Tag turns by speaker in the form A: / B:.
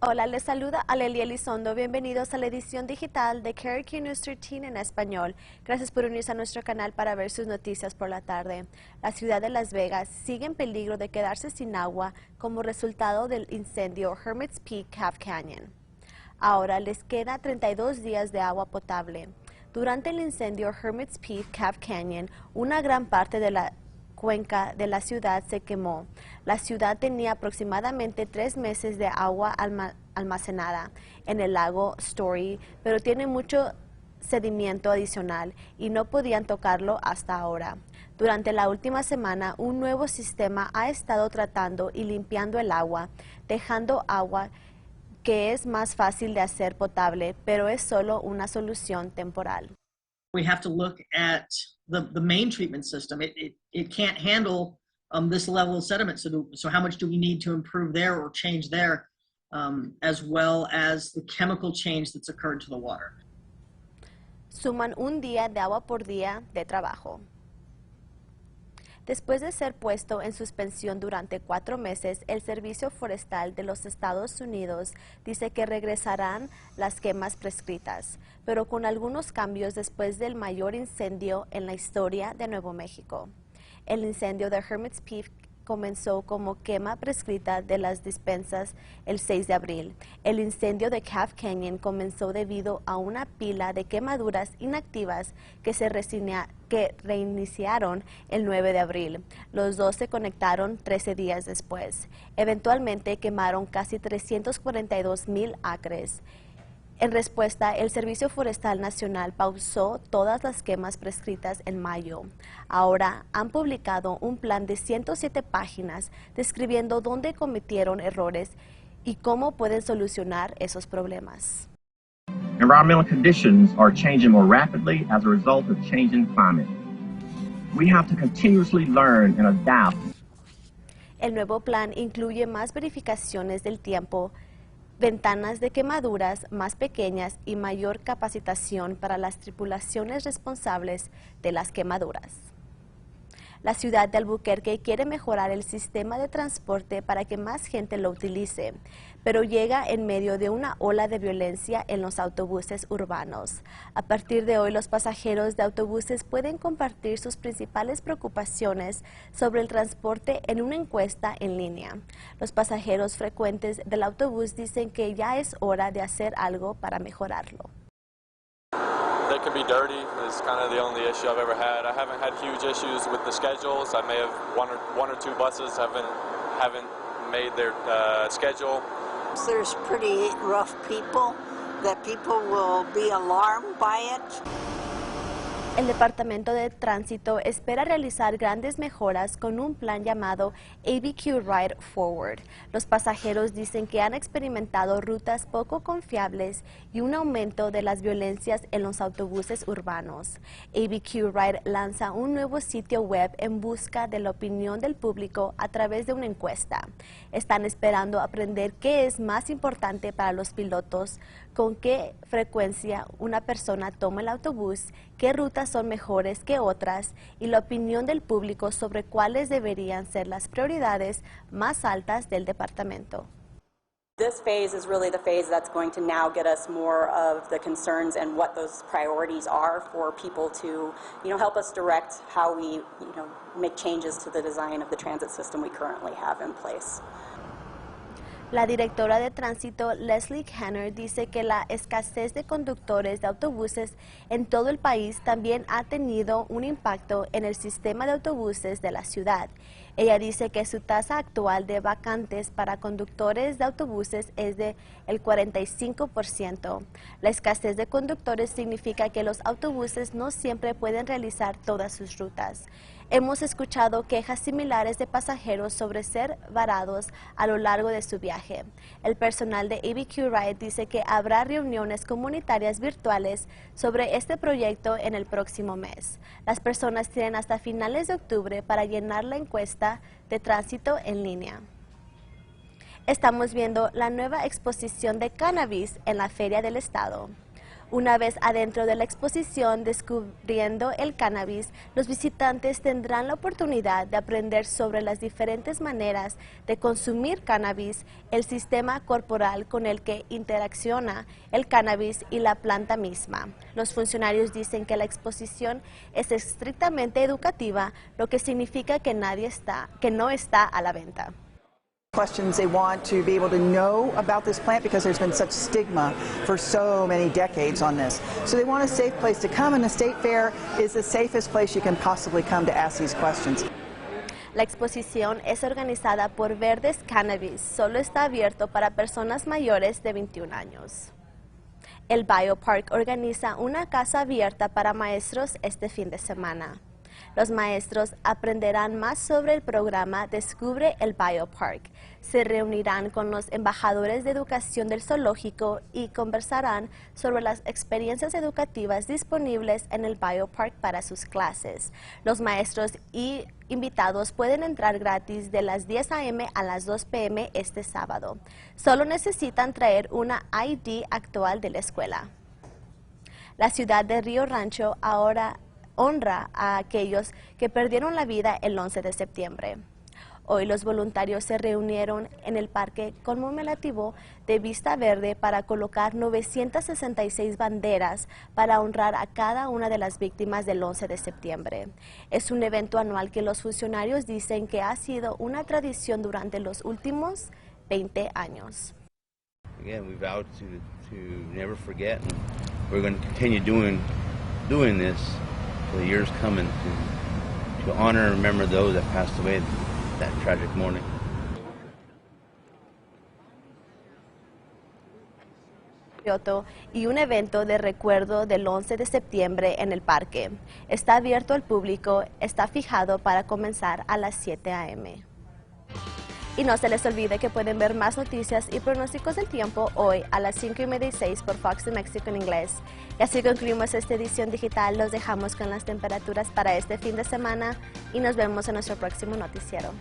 A: Hola, les saluda Alelia Elizondo. Bienvenidos a la edición digital de KRQ News 13 en español. Gracias por unirse a nuestro canal para ver sus noticias por la tarde. La ciudad de Las Vegas sigue en peligro de quedarse sin agua como resultado del incendio Hermit's Peak Calf Canyon. Ahora les queda 32 días de agua potable. Durante el incendio Hermit's Peak Calf Canyon, una gran parte de la cuenca de la ciudad se quemó. La ciudad tenía aproximadamente 3 meses de agua almacenada en el lago Story, pero tiene mucho sedimento adicional y no podían tocarlo hasta ahora. Durante la última semana, un nuevo sistema ha estado tratando y limpiando el agua, dejando agua que es más fácil de hacer potable, pero es solo una solución temporal.
B: We have to look at the main treatment system. It can't handle this level of sediment. So how much do we need to improve there or change there, as well as the chemical change that's occurred to the water?
A: Suman un día de agua por día de trabajo. Después de ser puesto en suspensión durante 4 meses, el Servicio Forestal de los Estados Unidos dice que regresarán las quemas prescritas, pero con algunos cambios después del mayor incendio en la historia de Nuevo México. El incendio de Hermit's Peak comenzó como quema prescrita de las despensas el 6 de abril. El incendio de Calf Canyon comenzó debido a una pila de quemaduras inactivas que reiniciaron el 9 de abril. Los dos se conectaron 13 días después. Eventualmente quemaron casi 342,000 acres. En respuesta, el Servicio Forestal Nacional pausó todas las quemas prescritas en mayo. Ahora han publicado un plan de 107 páginas describiendo dónde cometieron errores y cómo pueden solucionar esos problemas.
C: Environmental conditions are changing more rapidly as a result of changing climate. We have to continuously learn and adapt.
A: El nuevo plan incluye más verificaciones del tiempo, ventanas de quemaduras más pequeñas y mayor capacitación para las tripulaciones responsables de las quemaduras. La ciudad de Albuquerque quiere mejorar el sistema de transporte para que más gente lo utilice, pero llega en medio de una ola de violencia en los autobuses urbanos. A partir de hoy, los pasajeros de autobuses pueden compartir sus principales preocupaciones sobre el transporte en una encuesta en línea. Los pasajeros frecuentes del autobús dicen que ya es hora de hacer algo para mejorarlo.
D: They can be dirty is kind of the only issue I've ever had. I haven't had huge issues with the schedules. I may have one or two buses haven't made their schedule.
E: There's pretty rough people that people will be alarmed by it.
A: El Departamento de Tránsito espera realizar grandes mejoras con un plan llamado ABQ Ride Forward. Los pasajeros dicen que han experimentado rutas poco confiables y un aumento de las violencias en los autobuses urbanos. ABQ Ride lanza un nuevo sitio web en busca de la opinión del público a través de una encuesta. Están esperando aprender qué es más importante para los pilotos, con qué frecuencia una persona toma el autobús, qué rutas son mejores que otras y la opinión del público sobre cuáles deberían ser las prioridades más altas del departamento.
F: This phase is really the phase that's going to now get us more of the concerns and what those priorities are for people to, help us direct how we, make changes to the design of the transit system we currently have in place.
A: La directora de tránsito, Leslie Canner, dice que la escasez de conductores de autobuses en todo el país también ha tenido un impacto en el sistema de autobuses de la ciudad. Ella dice que su tasa actual de vacantes para conductores de autobuses es de el 45%. La escasez de conductores significa que los autobuses no siempre pueden realizar todas sus rutas. Hemos escuchado quejas similares de pasajeros sobre ser varados a lo largo de su viaje. El personal de ABQ Ride dice que habrá reuniones comunitarias virtuales sobre este proyecto en el próximo mes. Las personas tienen hasta finales de octubre para llenar la encuesta de tránsito en línea. Estamos viendo la nueva exposición de cannabis en la Feria del Estado. Una vez adentro de la exposición descubriendo el cannabis, los visitantes tendrán la oportunidad de aprender sobre las diferentes maneras de consumir cannabis, el sistema corporal con el que interacciona el cannabis y la planta misma. Los funcionarios dicen que la exposición es estrictamente educativa, lo que significa que no está a la venta.
G: Questions they want to be able to know about this plant because there's been such stigma for so many decades on this. So they want a safe place to come, and the State Fair is the safest place you can possibly come to ask these questions.
A: La exposición es organizada por Verdes Cannabis. Solo está abierto para personas mayores de 21 años. El Biopark organiza una casa abierta para maestros este fin de semana. Los maestros aprenderán más sobre el programa Descubre el Biopark. Se reunirán con los embajadores de educación del zoológico y conversarán sobre las experiencias educativas disponibles en el Biopark para sus clases. Los maestros y invitados pueden entrar gratis de las 10 a.m. a las 2 p.m. este sábado. Solo necesitan traer una ID actual de la escuela. La ciudad de Río Rancho ahora honra a aquellos que perdieron la vida el 11 de septiembre. Hoy los voluntarios se reunieron en el parque conmemorativo de Vista Verde para colocar 966 banderas para honrar a cada una de las víctimas del 11 de septiembre. Es un evento anual que los funcionarios dicen que ha sido una tradición durante los últimos 20 años.
H: Again, we vowed to never forget, and we're going to continue doing this for the years coming to honor and remember those that passed away that tragic morning.
A: Y un evento de recuerdo del 11 de septiembre en el parque. Está abierto al público, está fijado para comenzar a las 7 a.m. Y no se les olvide que pueden ver más noticias y pronósticos del tiempo hoy a las 5:30 y 6 por Fox de México en inglés. Y así concluimos esta edición digital. Los dejamos con las temperaturas para este fin de semana y nos vemos en nuestro próximo noticiero.